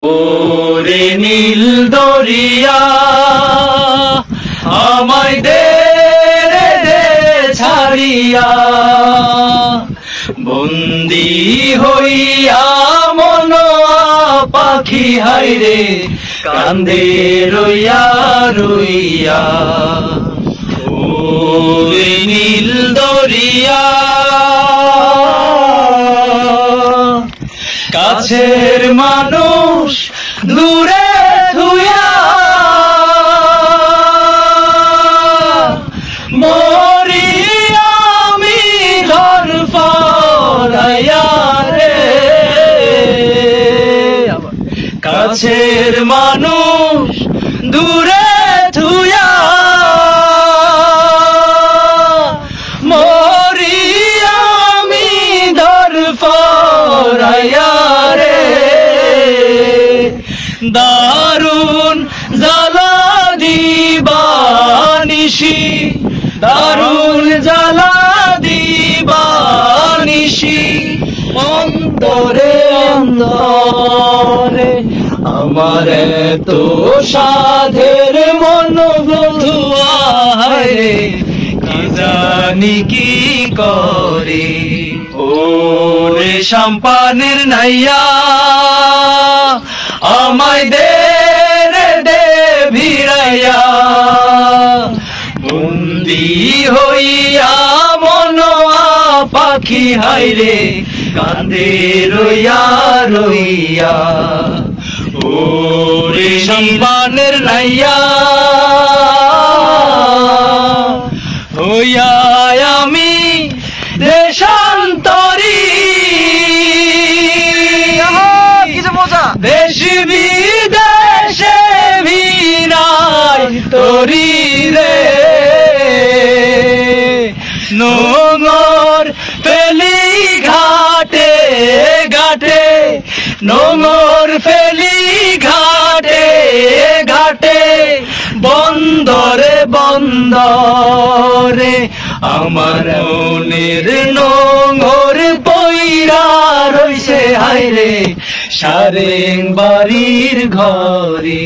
ওরে নীল দরিয়া আমায় দে রে দে ছাড়িয়া, বন্দি হইয়া মন পাখি হায়রে কান্দে রইয়া রইয়া। ওরে নীল দরিয়া কাছের মানুষ দূরে থুইয়া, মরি আমি ঘর ফরাইয়া রে। কাছের মানুষ দূরে থুইয়া, মরি আমি ঘর ফরাইয়া রে। দারুণ জ্বালা দিবানিশি, দারুণ জ্বালা দিবানিশি, অন্তরে অন্তরে আমার তো সাধের মন বধুয়া রে, কি জানি কি করে। ওরে সাম্পানের নাইয়া আমায় দে রে দে ভিড়াইয়া, বন্দি হইয়া মন পাখি হায়রে কান্দে রইয়া রইয়া। ওরে সাম্পানের নাইয়া হইয়া আমি দেশান্তরী, দেশ বিদেশে ভিড়াই তরি রে। নোঙর ফেলি ঘাটে ঘাটে, নোঙর ফেলি ঘাটে ঘাটে, বন্দরে বন্দরে আমার মনের নোঙর পইরা রইছে হায়রে সারেং বাড়ির ঘরে।